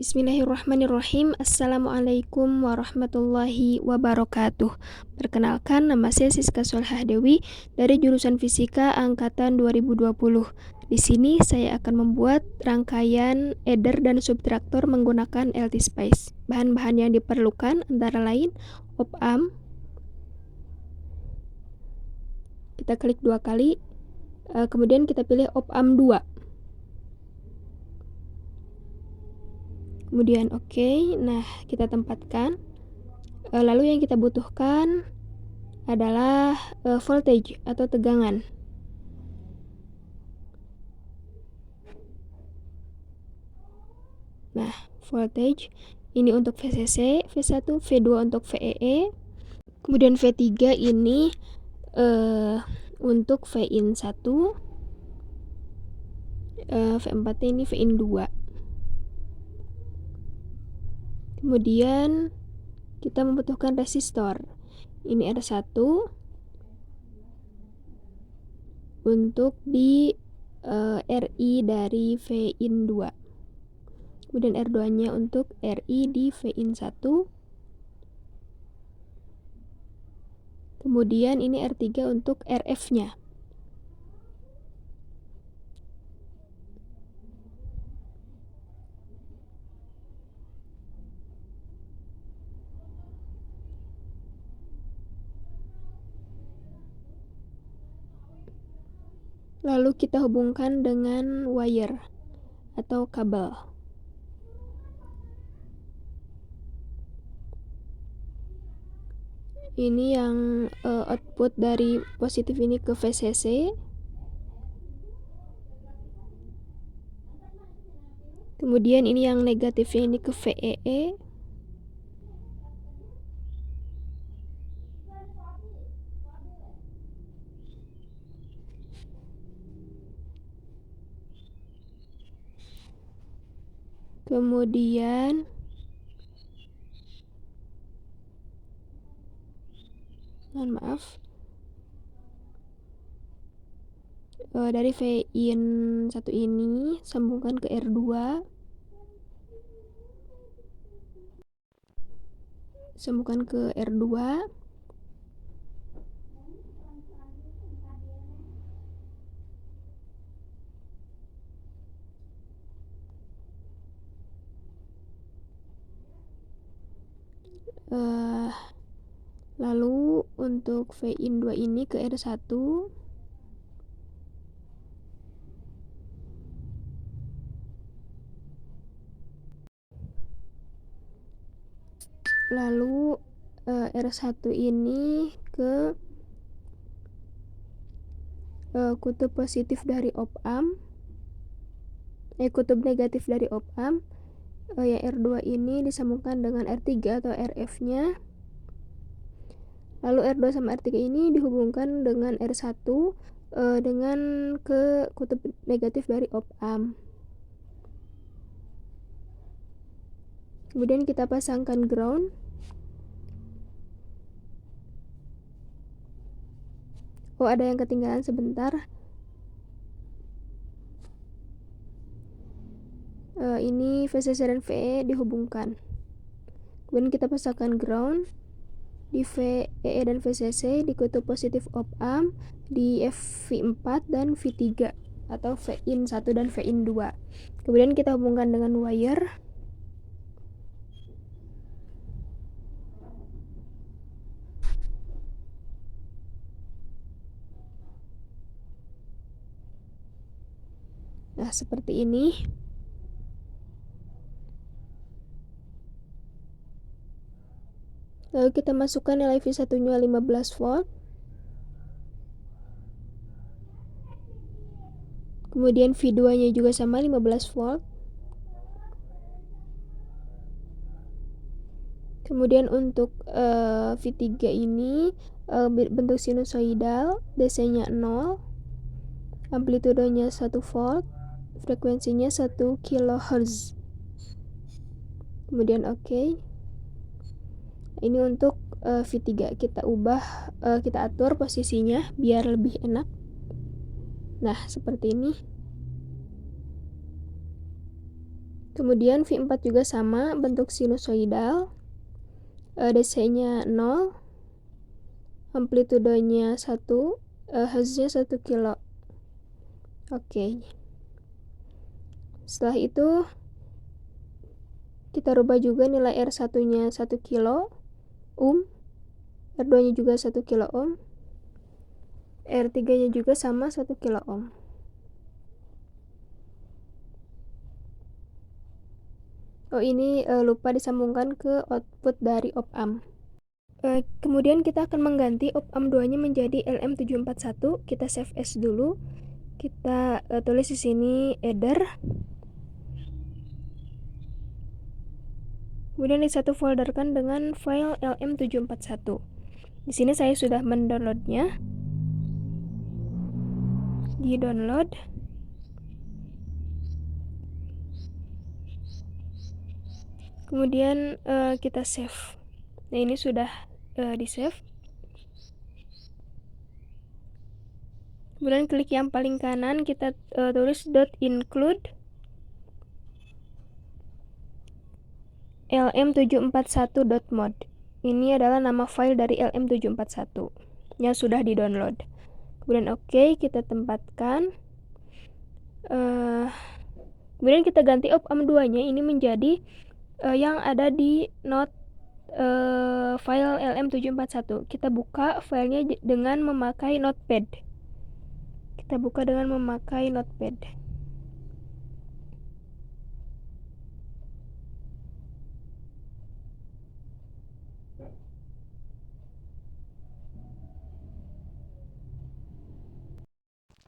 Bismillahirrahmanirrahim. Assalamualaikum warahmatullahi wabarakatuh. Perkenalkan, nama saya Siska Solhah Dewi dari jurusan Fisika angkatan 2020. Di sini saya akan membuat rangkaian adder dan subtraktor menggunakan LT-Spice. Bahan-bahan yang diperlukan antara lain op-amp. Kita klik 2 kali, kemudian kita pilih op-amp 2. Kemudian oke. Nah, kita tempatkan. Lalu yang kita butuhkan adalah voltage atau tegangan. Nah, voltage ini untuk VCC, V1, V2 untuk VEE. Kemudian V3 ini untuk Vin 1. V4 ini Vin 2. Kemudian kita membutuhkan resistor. Ini R1 untuk di RI dari Vin 2. Kemudian R2-nya untuk RI di Vin 1. Kemudian ini R3 untuk RF-nya. Lalu kita hubungkan dengan wire atau kabel. Ini yang output dari positif ini ke VCC. Kemudian ini yang negatifnya ini ke VEE. Kemudian dari Vin 1 ini sambungkan ke R2. Sambungkan ke R2. Lalu untuk Vin 2 ini ke R1. Lalu R1 ini ke kutub positif dari op-amp. Kutub negatif dari op-amp. Ya R2 ini disambungkan dengan R3 atau RF-nya. Lalu R2 sama R3 ini dihubungkan dengan R1 dengan ke kutub negatif dari op-amp. Kemudian kita pasangkan ground. Oh, ada yang ketinggalan sebentar. Ini VCC dan VE dihubungkan. Kemudian kita pasangkan ground di VEE dan VCC di kutub positif op-amp di V4 dan V3 atau Vin 1 dan Vin 2. Kemudian kita hubungkan dengan wire. Nah, seperti ini. Lalu kita masukkan nilai V1-nya 15 volt. Kemudian V2-nya juga sama 15 volt. Kemudian untuk V3 ini bentuk sinusoidal, DC-nya 0, amplitudenya 1 volt, frekuensinya 1 kHz. Kemudian oke. Ini untuk V3 kita ubah, kita atur posisinya biar lebih enak. Nah, seperti ini. Kemudian V4 juga sama, bentuk sinusoidal. DC-nya 0, amplitudenya 1, Hertznya 1 kilo. Oke. Setelah itu kita rubah juga nilai R1-nya 1 kilo ohm, R2-nya juga 1 kilo ohm, R3-nya juga sama 1 kilo ohm. Oh, ini lupa disambungkan ke output dari op-amp. Kemudian kita akan mengganti op-amp 2-nya menjadi LM741. Kita save as dulu. Kita tulis di sini header. Kemudian di satu folderkan dengan file LM741. Di sini saya sudah mendownloadnya. Di download. Kemudian kita save. Nah, ini sudah di save. Kemudian klik yang paling kanan, kita tulis .include lm741.mod. Ini adalah nama file dari LM741 yang sudah di-download. Kemudian oke, kita tempatkan. Kemudian kita ganti op-amp 2-nya ini menjadi yang ada di note file LM741. Kita buka filenya dengan memakai notepad.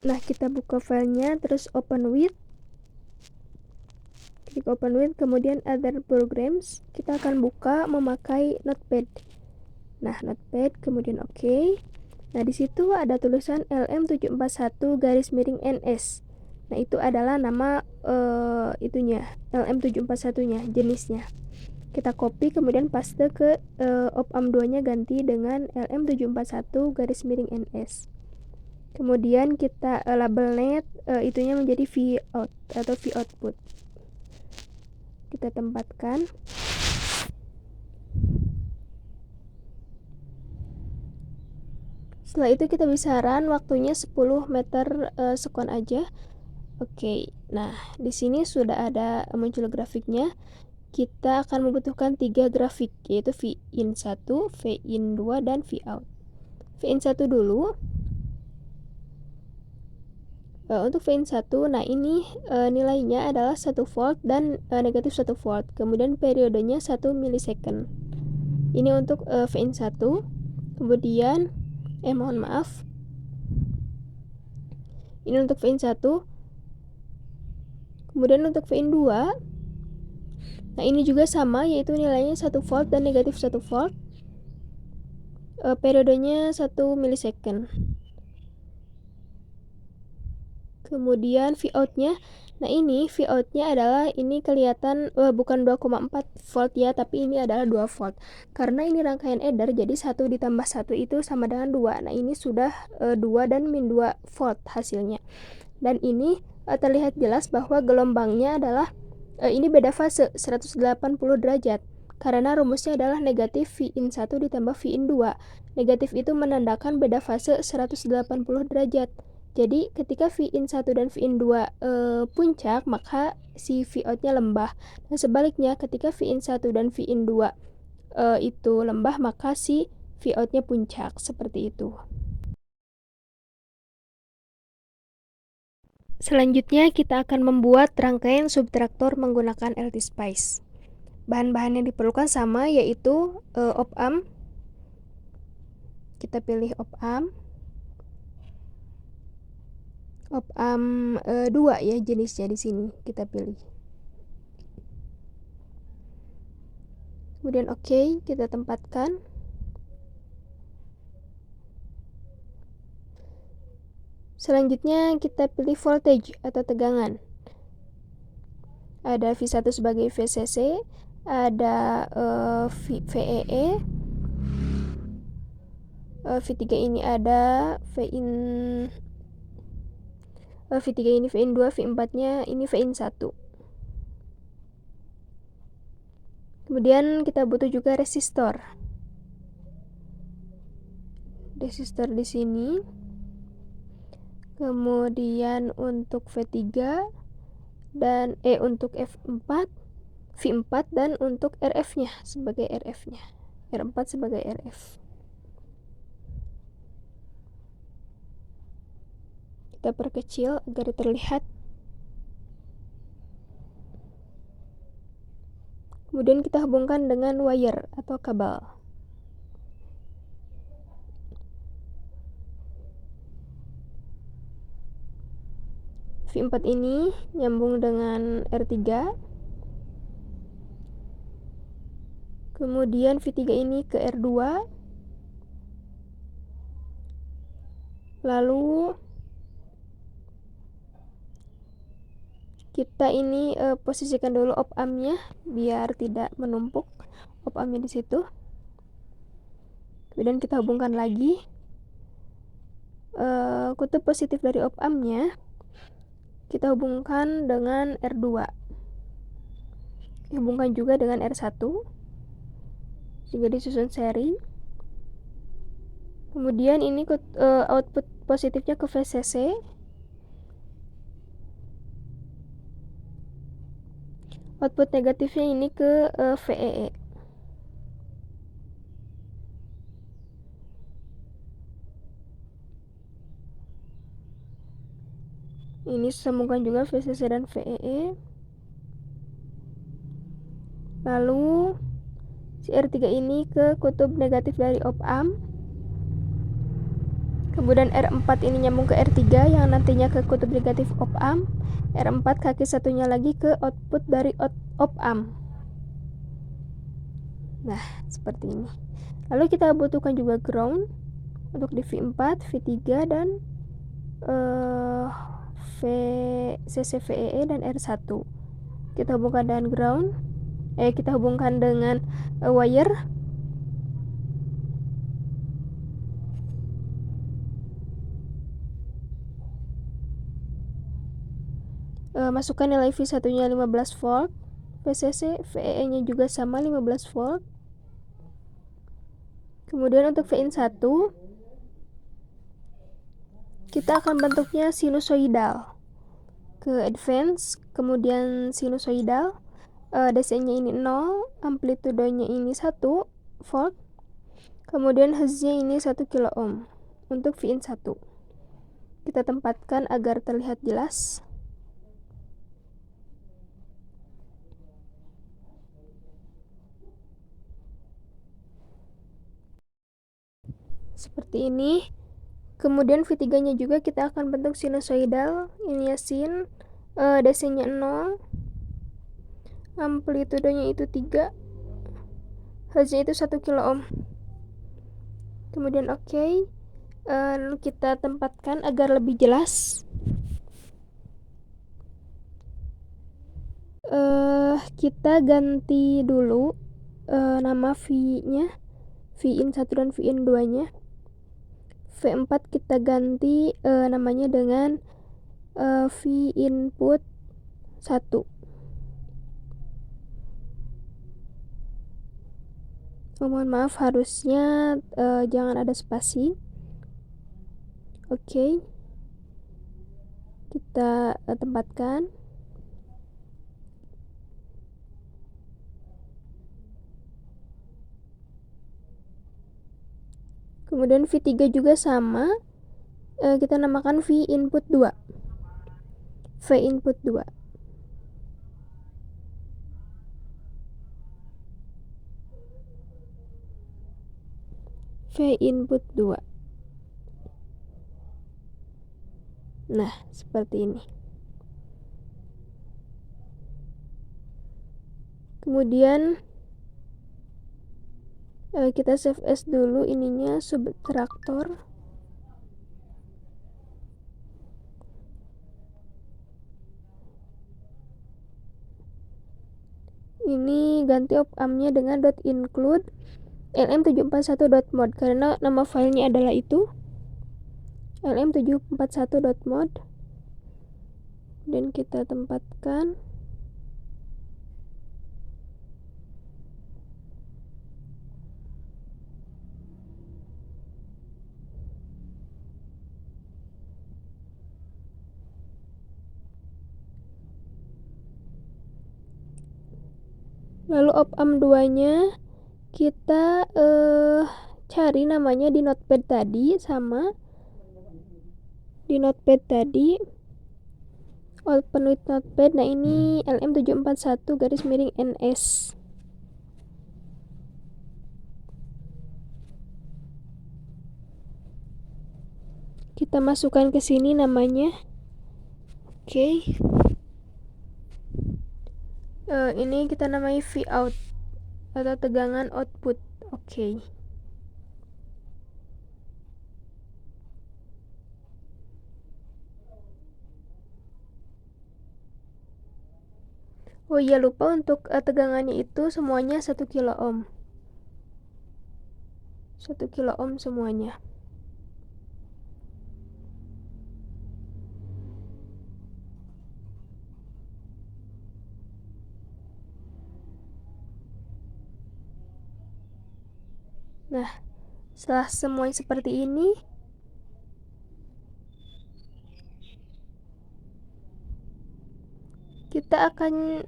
Nah, kita buka filenya, terus open with. Klik open with, kemudian other programs. Kita akan buka memakai notepad. Nah, notepad, kemudian oke. Nah, di situ ada tulisan LM741-NS. Nah, itu adalah nama itunya, LM741-nya, jenisnya. Kita copy, kemudian paste ke op-amp 2-nya, ganti dengan LM741-NS. Kemudian kita label net itunya menjadi Vout atau Voutput. Kita tempatkan. Setelah itu kita bisa run, waktunya 10 meter sekon aja. Oke. Nah, di sini sudah ada muncul grafiknya. Kita akan membutuhkan 3 grafik, yaitu Vin1, Vin2, dan Vout. Vin1 dulu. Untuk Vin1, nah ini nilainya adalah 1 volt dan negatif 1 volt. Kemudian periodenya 1 milisecond. Ini untuk Vin1. Kemudian mohon maaf. Ini untuk Vin1. Kemudian untuk Vin2, nah ini juga sama, yaitu nilainya 1 volt dan negatif 1 volt. Periodenya 1 milisecond. Kemudian Vout-nya, nah ini Vout-nya adalah, ini kelihatan bukan 2,4 volt ya, tapi ini adalah 2 volt. Karena ini rangkaian adder, jadi 1 ditambah 1 itu sama dengan 2. Nah, ini sudah 2 dan min 2 volt hasilnya. Dan ini terlihat jelas bahwa gelombangnya adalah ini beda fase 180 derajat. Karena rumusnya adalah negatif Vin1 ditambah Vin2. Negatif itu menandakan beda fase 180 derajat. Jadi ketika Vin1 dan Vin2 puncak, maka si Vout-nya lembah. Dan sebaliknya, ketika Vin1 dan Vin2 itu lembah, maka si Vout-nya puncak. Seperti itu. Selanjutnya kita akan membuat rangkaian subtraktor menggunakan LT-Spice. Bahan-bahan yang diperlukan sama, yaitu op-amp. Kita pilih op-amp. Op-amp 2 ya jenisnya, di sini kita pilih. Kemudian oke, kita tempatkan. Selanjutnya kita pilih voltage atau tegangan. Ada V1 sebagai VCC, ada VEE, V3 ini ada V3 ini Vin2, V4-nya ini Vin1. Kemudian kita butuh juga resistor. Resistor di sini. Kemudian untuk V3 dan untuk V4 dan untuk RF-nya sebagai RF-nya. R4 sebagai RF. Kita perkecil agar terlihat. Kemudian kita hubungkan dengan wire atau kabel. V4 ini nyambung dengan R3. Kemudian V3 ini ke R2. Lalu kita ini posisikan dulu op amp-nya biar tidak menumpuk op amp-nya di situ. Kemudian kita hubungkan lagi kutub positif dari op amp-nya. Kita hubungkan dengan R2. Hubungkan juga dengan R1 juga disusun seri. Kemudian ini output positifnya ke VCC. Output negatifnya ini ke VEE. Ini sambungkan juga VCC dan VEE. Lalu si R3 ini ke kutub negatif dari op amp. Kemudian R4 ini nyambung ke R3 yang nantinya ke kutub negatif op amp. R4 kaki satunya lagi ke output dari op amp. Nah, seperti ini. Lalu kita butuhkan juga ground untuk di V4, V3 dan VCC VEE dan R1. Kita hubungkan dengan ground. Kita hubungkan dengan wire. Masukkan nilai V1 nya 15 volt. VCC VEE nya juga sama 15 volt. Kemudian untuk Vin 1 kita akan bentuknya sinusoidal ke advance, kemudian sinusoidal. DC nya ini 0, amplitudenya ini 1 volt, kemudian hertz nya ini 1 kilo ohm. Untuk Vin 1 kita tempatkan agar terlihat jelas. Seperti ini. Kemudian V3 nya juga kita akan bentuk sinusoidal. Ini ya sin, DC nya 0, amplitudenya itu 3, hertz nya itu 1 kilo ohm. Kemudian oke. Lalu kita tempatkan agar lebih jelas. Kita ganti dulu nama V-nya, Vin 1 dan Vin 2 nya. V4 kita ganti namanya dengan V input 1. Mohon maaf, harusnya jangan ada spasi. Oke. Kita tempatkan. Kemudian V3 juga sama. Kita namakan V input 2. V input 2. V input 2. Nah, seperti ini. Kemudian kita save as dulu ininya, subtraktor. Ini ganti op amp-nya dengan .include lm741.mod karena nama filenya adalah itu, lm741.mod. Dan kita tempatkan. Lalu op-amp 2-nya kita cari namanya di notepad tadi, sama di notepad tadi open with notepad. Nah, ini LM741-NS. Kita masukkan ke sini namanya. Oke. Ini kita namai Vout atau tegangan output. Oke. Oh iya, lupa untuk tegangannya itu semuanya 1 kilo ohm. 1 kilo ohm semuanya. Nah, setelah semuanya seperti ini, kita akan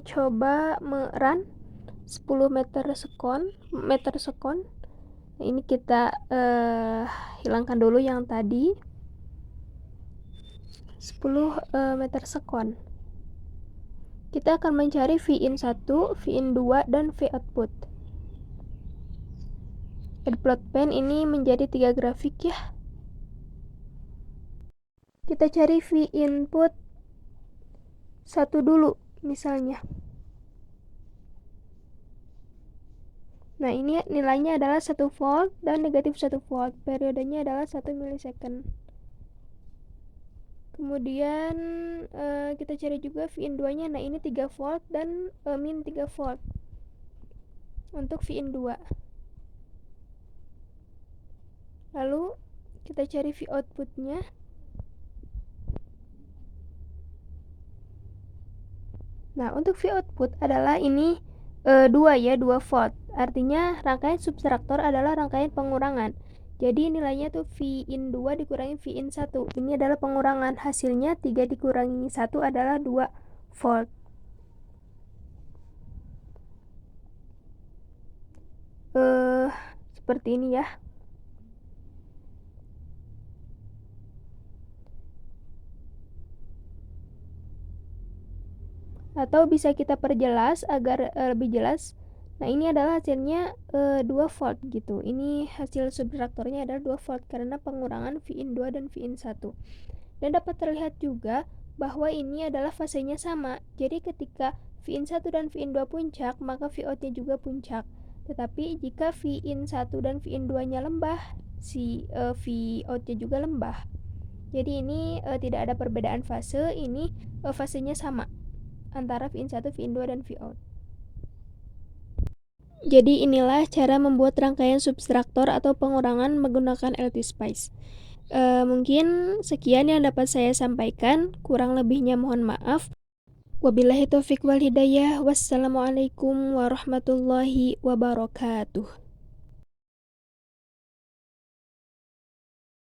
coba merun 10 meter sekon. Nah, ini kita hilangkan dulu yang tadi 10 meter sekon. Kita akan mencari Vin 1, Vin 2, dan V output. Add plot pen ini menjadi 3 grafik ya. Kita cari V input 1 dulu misalnya. Nah, ini nilainya adalah 1 volt dan negatif 1 volt. Periodenya adalah 1 milisecond. Kemudian kita cari juga Vin 2-nya. Nah, ini 3 volt dan min 3 volt untuk Vin 2. Lalu kita cari V output-nya. Nah, untuk V output adalah ini 2 volt. Artinya rangkaian subtraktor adalah rangkaian pengurangan. Jadi nilainya tuh Vin 2 dikurangi Vin 1. Ini adalah pengurangan. Hasilnya 3 dikurangi 1 adalah 2 volt. Seperti ini ya. Atau bisa kita perjelas agar lebih jelas. Nah, ini adalah hasilnya 2 volt gitu. Ini hasil subtraktornya adalah 2 volt karena pengurangan Vin 2 dan Vin 1. Dan dapat terlihat juga bahwa ini adalah fasenya sama. Jadi ketika Vin 1 dan Vin 2 puncak, maka Vout-nya juga puncak. Tetapi jika Vin 1 dan Vin 2-nya lembah, si Vout-nya juga lembah. Jadi ini tidak ada perbedaan fase, ini fasenya sama antara Vin 1, Vin 2, dan Vout. Jadi inilah cara membuat rangkaian subtraktor atau pengurangan menggunakan LTSpice. Mungkin sekian yang dapat saya sampaikan, kurang lebihnya mohon maaf. Wabillahi taufiq wal hidayah. Wassalamualaikum warahmatullahi wabarakatuh.